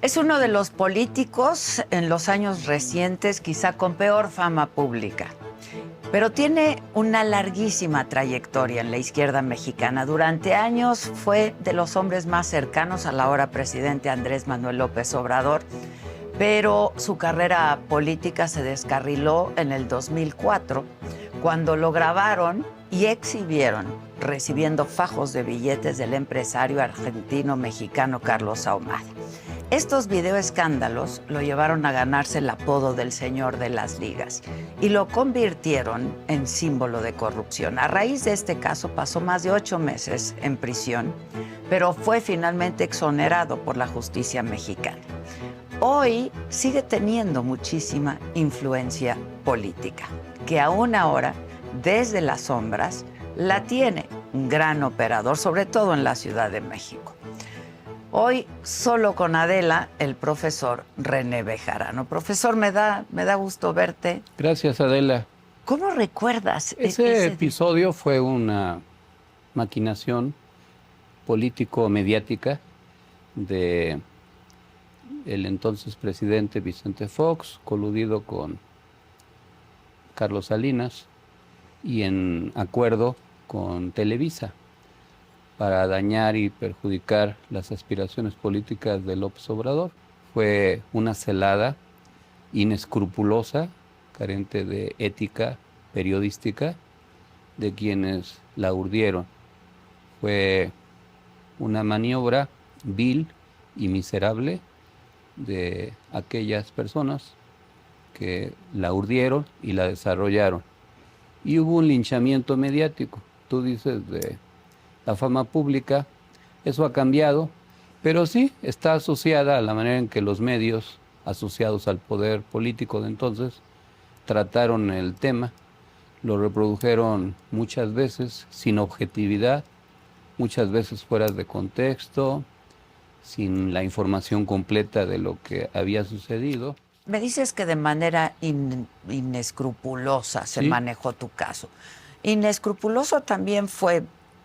Es uno de los políticos en los años recientes quizá con peor fama pública, pero tiene una larguísima trayectoria en la izquierda mexicana. Durante años fue de los hombres más cercanos al ahora presidente Andrés Manuel López Obrador, pero su carrera política se descarriló en el 2004, cuando lo grabaron y exhibieron recibiendo fajos de billetes del empresario argentino-mexicano Carlos Ahumada. Estos videoescándalos lo llevaron a ganarse el apodo del señor de las ligas y lo convirtieron en símbolo de corrupción. A raíz de este caso pasó más de 8 meses en prisión, pero fue finalmente exonerado por la justicia mexicana. Hoy sigue teniendo muchísima influencia política, que aún ahora, desde las sombras, la tiene un gran operador, sobre todo en la Ciudad de México. Hoy, solo con Adela, el profesor René Bejarano. Profesor, me da gusto verte. Gracias, Adela. ¿Cómo recuerdas ese episodio? Fue una maquinación político-mediática de el entonces presidente Vicente Fox, coludido con Carlos Salinas y en acuerdo con Televisa, para dañar y perjudicar las aspiraciones políticas de López Obrador. Fue una celada inescrupulosa, carente de ética periodística, de quienes la urdieron. Fue una maniobra vil y miserable de aquellas personas que la urdieron y la desarrollaron. Y hubo un linchamiento mediático. Tú dices de la fama pública, eso ha cambiado, pero sí está asociada a la manera en que los medios asociados al poder político de entonces trataron el tema, lo reprodujeron muchas veces sin objetividad, muchas veces fuera de contexto, sin la información completa de lo que había sucedido. Me dices que de manera inescrupulosa se manejó tu caso. Inescrupuloso también fue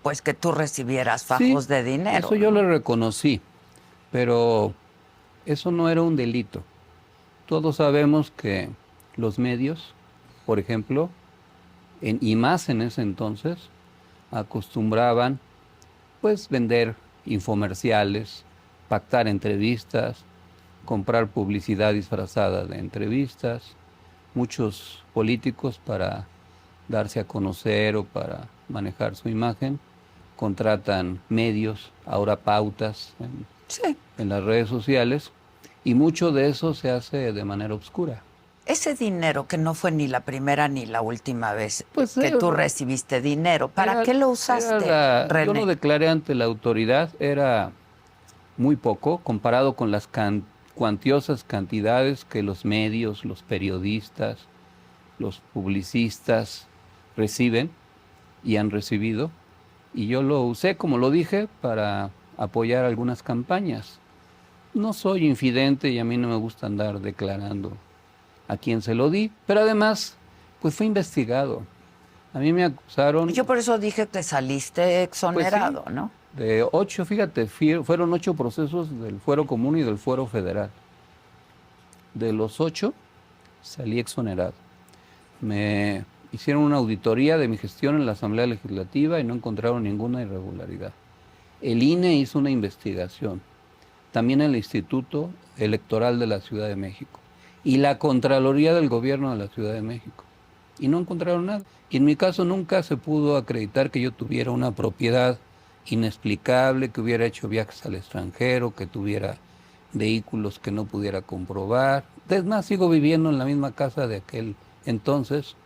pues que tú recibieras fajos de dinero. Eso yo lo reconocí, pero eso no era un delito. Todos sabemos que los medios, por ejemplo, y más en ese entonces, acostumbraban pues vender infomerciales, pactar entrevistas, comprar publicidad disfrazada de entrevistas. Muchos políticos, para darse a conocer o para manejar su imagen, contratan medios, ahora pautas en las redes sociales, y mucho de eso se hace de manera oscura. Ese dinero, que no fue ni la primera ni la última vez que tú recibiste dinero, ¿para qué lo usaste, René? Yo lo declaré ante la autoridad, era muy poco comparado con las cuantiosas cantidades que los medios, los periodistas, los publicistas reciben y han recibido. Y yo lo usé, como lo dije, para apoyar algunas campañas. No soy infidente y a mí no me gusta andar declarando a quién se lo di, pero además, pues fue investigado. A mí me acusaron... Yo por eso dije que saliste exonerado, pues sí, ¿no? De 8, fíjate, fueron 8 procesos del Fuero Común y del Fuero Federal. De los 8, salí exonerado. Me hicieron una auditoría de mi gestión en la Asamblea Legislativa y no encontraron ninguna irregularidad. El INE hizo una investigación, también el Instituto Electoral de la Ciudad de México y la Contraloría del Gobierno de la Ciudad de México, y no encontraron nada. Y en mi caso nunca se pudo acreditar que yo tuviera una propiedad inexplicable, que hubiera hecho viajes al extranjero, que tuviera vehículos que no pudiera comprobar. Es más, sigo viviendo en la misma casa de aquel entonces.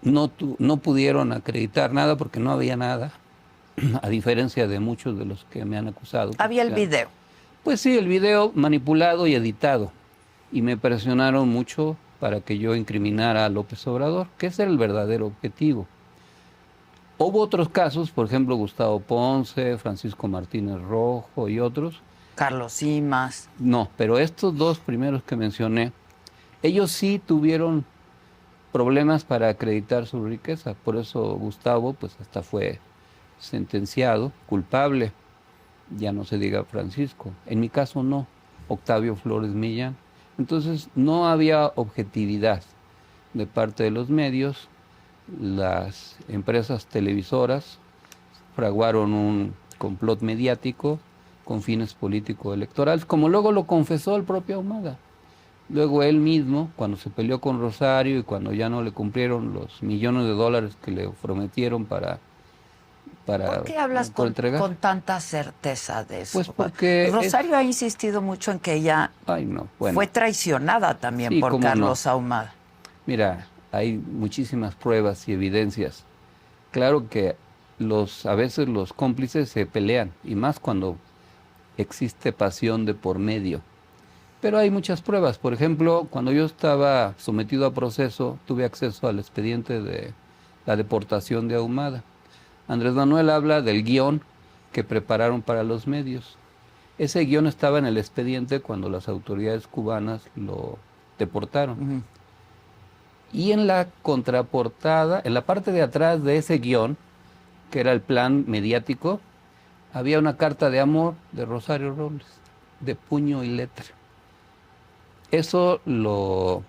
No pudieron acreditar nada porque no había nada, a diferencia de muchos de los que me han acusado. ¿Había el video? Pues sí, el video manipulado y editado. Y me presionaron mucho para que yo incriminara a López Obrador, que ese era el verdadero objetivo. Hubo otros casos, por ejemplo, Gustavo Ponce, Francisco Martínez Rojo y otros. Carlos Simas. No, pero estos dos primeros que mencioné, ellos sí tuvieron problemas para acreditar su riqueza. Por eso Gustavo, pues hasta fue sentenciado, culpable. Ya no se diga Francisco. En mi caso no. Octavio Flores Millán. Entonces no había objetividad de parte de los medios. Las empresas televisoras fraguaron un complot mediático con fines político-electorales, como luego lo confesó el propio Ahumada. Luego él mismo, cuando se peleó con Rosario y cuando ya no le cumplieron los millones de dólares que le prometieron para ¿Por qué hablas con tanta certeza de eso? Pues porque Rosario ha insistido mucho en que ella fue traicionada también por Carlos Ahumada. Mira, hay muchísimas pruebas y evidencias. Claro que a veces los cómplices se pelean, y más cuando existe pasión de por medio. Pero hay muchas pruebas. Por ejemplo, cuando yo estaba sometido a proceso, tuve acceso al expediente de la deportación de Ahumada. Andrés Manuel habla del guión que prepararon para los medios. Ese guión estaba en el expediente cuando las autoridades cubanas lo deportaron. Y en la contraportada, en la parte de atrás de ese guión, que era el plan mediático, había una carta de amor de Rosario Robles, de puño y letra. Eso lo...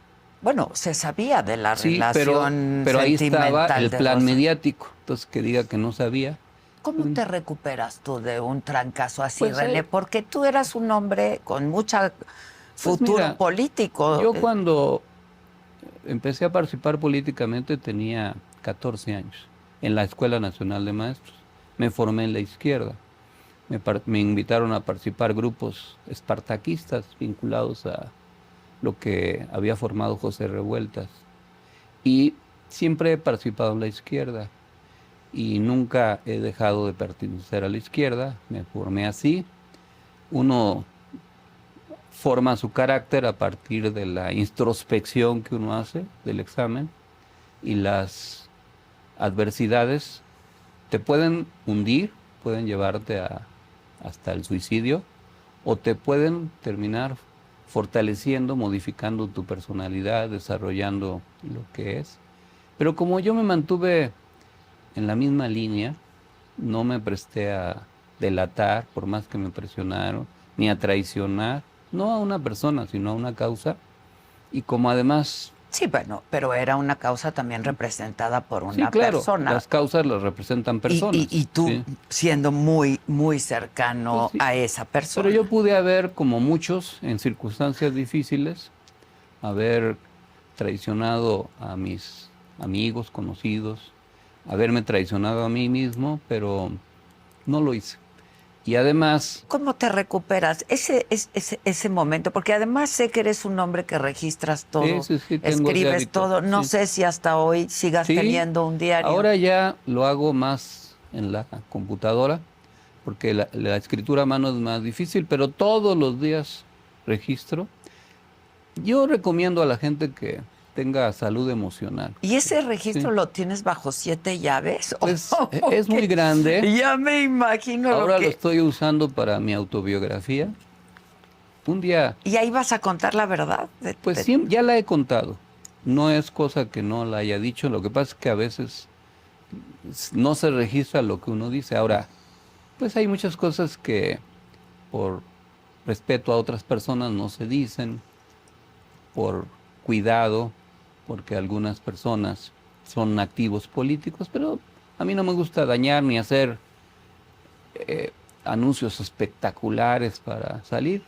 Bueno, se sabía de la relación pero ahí estaba el plan Rosario mediático. Entonces, que diga que no sabía. ¿Cómo te recuperas tú de un trancazo así, René? Porque tú eras un hombre con mucho futuro político. Yo cuando empecé a participar políticamente tenía 14 años en la Escuela Nacional de Maestros. Me formé en la izquierda. Me invitaron a participar grupos espartaquistas vinculados a lo que había formado José Revueltas. Y siempre he participado en la izquierda y nunca he dejado de pertenecer a la izquierda. Me formé así. Uno forma su carácter a partir de la introspección que uno hace del examen, y las adversidades te pueden hundir, pueden llevarte hasta el suicidio, o te pueden terminar fortaleciendo, modificando tu personalidad, desarrollando lo que es. Pero como yo me mantuve en la misma línea, no me presté a delatar, por más que me presionaron, ni a traicionar, no a una persona, sino a una causa. Y como además... Sí, bueno, pero era una causa también representada por una sí, claro, persona. Las causas las representan personas. Y tú siendo muy, muy cercano a esa persona. Pero yo pude haber, como muchos, en circunstancias difíciles, haber traicionado a mis amigos, conocidos, haberme traicionado a mí mismo, pero no lo hice. Y además... ¿Cómo te recuperas ese momento? Porque además sé que eres un hombre que registras todo, escribes todo. No sé si hasta hoy sigas teniendo un diario. Ahora ya lo hago más en la computadora, porque la escritura a mano es más difícil, pero todos los días registro. Yo recomiendo a la gente que tenga salud emocional. ¿Y ese registro lo tienes bajo 7 llaves? Pues, es muy grande. Ya me imagino. Ahora lo estoy usando para mi autobiografía. Un día... ¿Y ahí vas a contar la verdad? Pues sí, ya la he contado. No es cosa que no la haya dicho. Lo que pasa es que a veces no se registra lo que uno dice. Ahora, pues hay muchas cosas que por respeto a otras personas no se dicen, por cuidado, porque algunas personas son activos políticos, pero a mí no me gusta dañar ni hacer anuncios espectaculares para salir.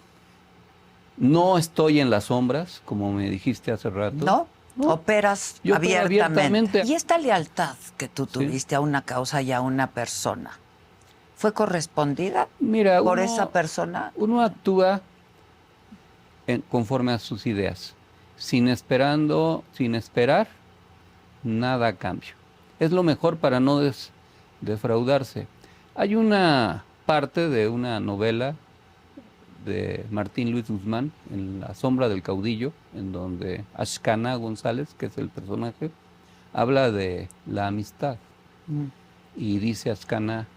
No estoy en las sombras, como me dijiste hace rato. No, operas abiertamente. ¿Y esta lealtad que tú tuviste a una causa y a una persona, fue correspondida por esa persona? Uno actúa conforme a sus ideas. Sin esperar, nada a cambio. Es lo mejor para no defraudarse. Hay una parte de una novela de Martín Luis Guzmán, En la sombra del caudillo, en donde Ashkana González, que es el personaje, habla de la amistad. Y dice Ashkana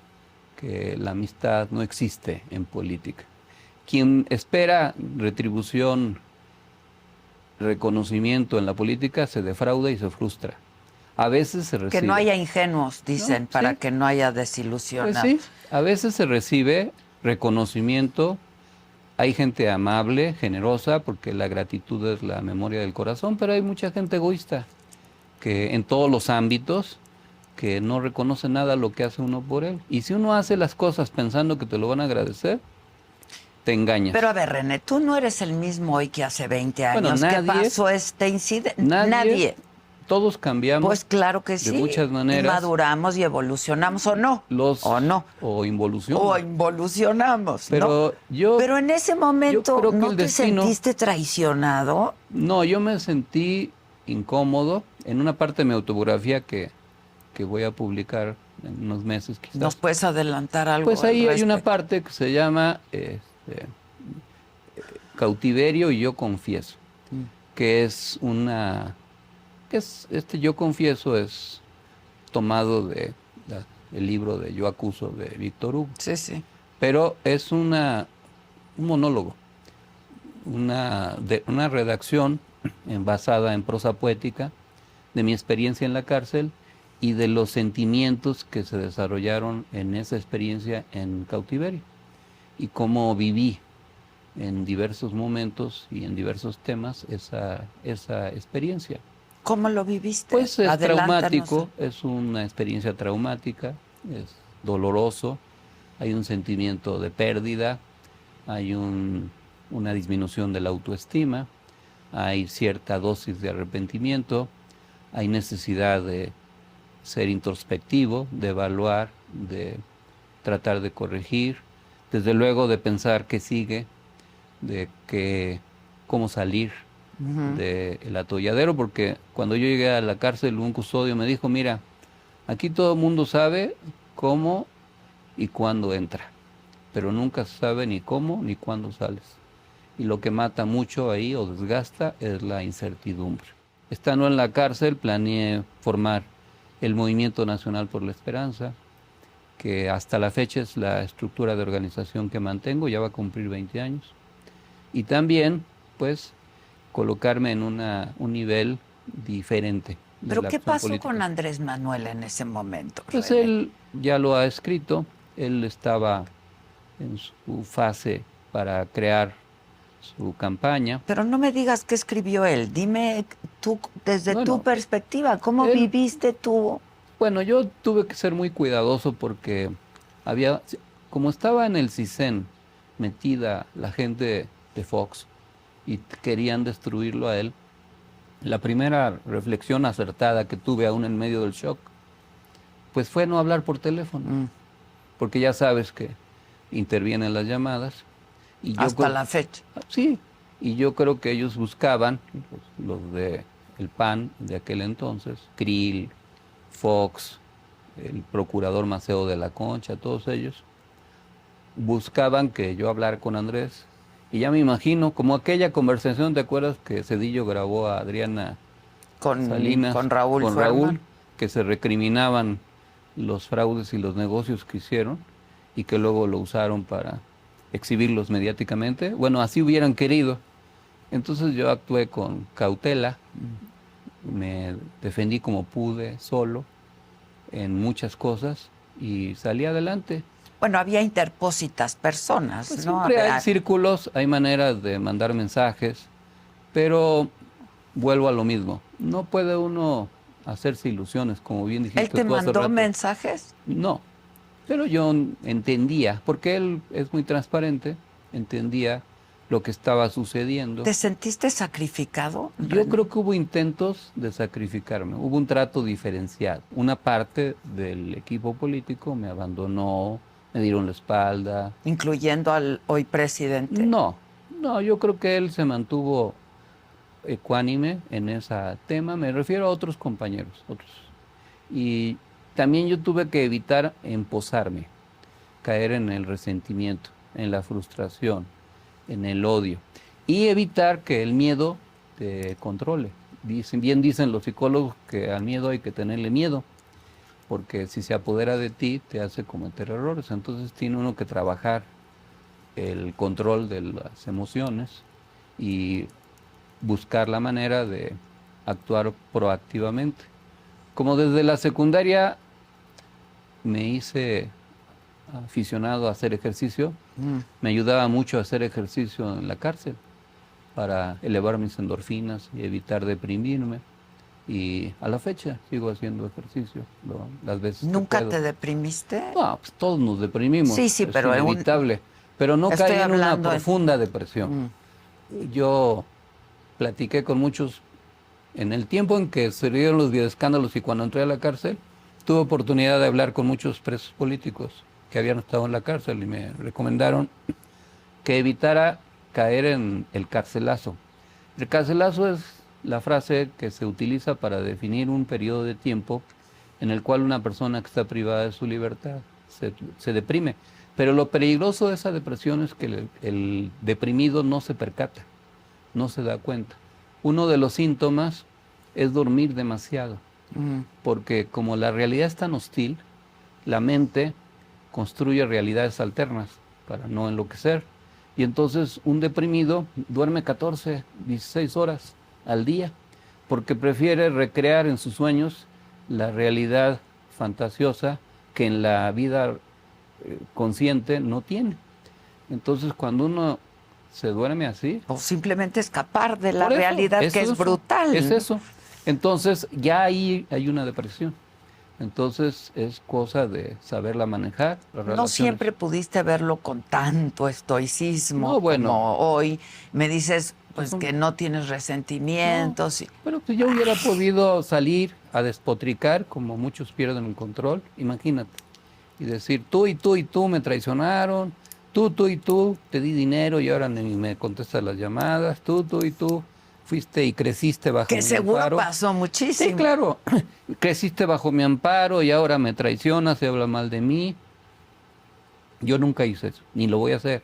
que la amistad no existe en política. Quien espera retribución, reconocimiento en la política, se defrauda y se frustra. A veces se recibe... Que no haya ingenuos, dicen, para que no haya desilusionados. Pues sí, a veces se recibe reconocimiento hay gente amable, generosa, porque la gratitud es la memoria del corazón, pero hay mucha gente egoísta, que en todos los ámbitos, que no reconoce nada lo que hace uno por él. Y si uno hace las cosas pensando que te lo van a agradecer, te engañas. Pero a ver, René, tú no eres el mismo hoy que hace 20 años. Bueno, nadie, ¿Qué pasó este incidente? Nadie. Todos cambiamos. Pues claro que sí. De muchas maneras. Y maduramos y evolucionamos, ¿o no? ¿O no? O involucionamos. O involucionamos, pero ¿no? Pero en ese momento, ¿no te sentiste traicionado? No, yo me sentí incómodo. En una parte de mi autobiografía que voy a publicar en unos meses quizás. ¿Nos puedes adelantar algo? Pues ahí hay una parte que se llama Cautiverio y Yo Confieso, que es Yo Confieso es tomado del libro de Yo Acuso de Víctor Hugo. Sí, sí. Pero es un monólogo, una redacción basada en prosa poética de mi experiencia en la cárcel y de los sentimientos que se desarrollaron en esa experiencia en cautiverio y cómo viví en diversos momentos y en diversos temas esa experiencia. ¿Cómo lo viviste? Pues es traumático, es una experiencia traumática, es doloroso, hay un sentimiento de pérdida, hay una disminución de la autoestima, hay cierta dosis de arrepentimiento, hay necesidad de ser introspectivo, de evaluar, de tratar de corregir, desde luego de pensar qué sigue, de cómo salir del atolladero, porque cuando yo llegué a la cárcel un custodio me dijo, mira, aquí todo el mundo sabe cómo y cuándo entra, pero nunca se sabe ni cómo ni cuándo sales. Y lo que mata mucho ahí o desgasta es la incertidumbre. Estando en la cárcel planeé formar el Movimiento Nacional por la Esperanza, que hasta la fecha es la estructura de organización que mantengo, ya va a cumplir 20 años. Y también, pues, colocarme en un nivel diferente. ¿Pero qué pasó con Andrés Manuel en ese momento? Pues él ya lo ha escrito, él estaba en su fase para crear su campaña. Pero no me digas qué escribió él, dime tú, desde tu perspectiva, ¿cómo viviste tú? Bueno, yo tuve que ser muy cuidadoso porque como estaba en el CISEN metida la gente de Fox y querían destruirlo a él, la primera reflexión acertada que tuve aún en medio del shock, pues fue no hablar por teléfono, porque ya sabes que intervienen las llamadas. Y hasta la fecha. Sí, y yo creo que ellos buscaban, los de el PAN de aquel entonces, Krill, Fox, el procurador Maceo de la Concha, todos ellos, buscaban que yo hablara con Andrés. Y ya me imagino, como aquella conversación, ¿te acuerdas que Zedillo grabó a Adriana Salinas? Con Raúl, que se recriminaban los fraudes y los negocios que hicieron y que luego lo usaron para exhibirlos mediáticamente. Bueno, así hubieran querido. Entonces yo actué con cautela, me defendí como pude, solo, en muchas cosas y salí adelante. Bueno, había interpósitas personas, pues ¿no? Siempre hay círculos, hay maneras de mandar mensajes, pero vuelvo a lo mismo. No puede uno hacerse ilusiones, como bien dijiste. ¿Él te mandó mensajes? No, pero yo entendía, porque él es muy transparente, entendía lo que estaba sucediendo. ¿Te sentiste sacrificado? Yo creo que hubo intentos de sacrificarme, hubo un trato diferenciado. Una parte del equipo político me abandonó, me dieron la espalda. ¿Incluyendo al hoy presidente? No, yo creo que él se mantuvo ecuánime en ese tema, me refiero a otros compañeros, otros. Y también yo tuve que evitar emposarme, caer en el resentimiento, en la frustración, en el odio, y evitar que el miedo te controle. Bien dicen los psicólogos que al miedo hay que tenerle miedo, porque si se apodera de ti te hace cometer errores. Entonces tiene uno que trabajar el control de las emociones y buscar la manera de actuar proactivamente. Como desde la secundaria me hice aficionado a hacer ejercicio, Me ayudaba mucho a hacer ejercicio en la cárcel para elevar mis endorfinas y evitar deprimirme. Y a la fecha sigo haciendo ejercicio las veces que ¿Nunca puedo. te deprimiste? No, pues todos nos deprimimos. Sí, sí, es pero inevitable. Pero no Estoy caí en una hablando profunda depresión. Yo platiqué con muchos en el tiempo en que se dieron los videoescándalos y cuando entré a la cárcel, tuve oportunidad de hablar con muchos presos políticos que habían estado en la cárcel y me recomendaron que evitara caer en el carcelazo. El carcelazo es la frase que se utiliza para definir un periodo de tiempo en el cual una persona que está privada de su libertad se deprime. Pero lo peligroso de esa depresión es que el deprimido no se percata, no se da cuenta. Uno de los síntomas es dormir demasiado, porque como la realidad es tan hostil, la mente construye realidades alternas para no enloquecer. Y entonces un deprimido duerme 14, 16 horas al día, porque prefiere recrear en sus sueños la realidad fantasiosa que en la vida consciente no tiene. Entonces cuando uno se duerme así... O simplemente escapar de la por eso, realidad que es brutal. Es eso. Entonces ya ahí hay una depresión. Entonces es cosa de saberla manejar. No siempre pudiste verlo con tanto estoicismo No, bueno. como hoy. Me dices pues que no tienes resentimientos. No. Pero si yo hubiera podido salir a despotricar, como muchos pierden el control, imagínate. Y decir, tú y tú y tú me traicionaron, tú y tú te di dinero y ahora ni me contestas las llamadas, tú y tú fuiste y creciste bajo mi amparo. Que seguro pasó muchísimo. Sí, claro. Creciste bajo mi amparo y ahora me traicionas y habla mal de mí. Yo nunca hice eso, ni lo voy a hacer.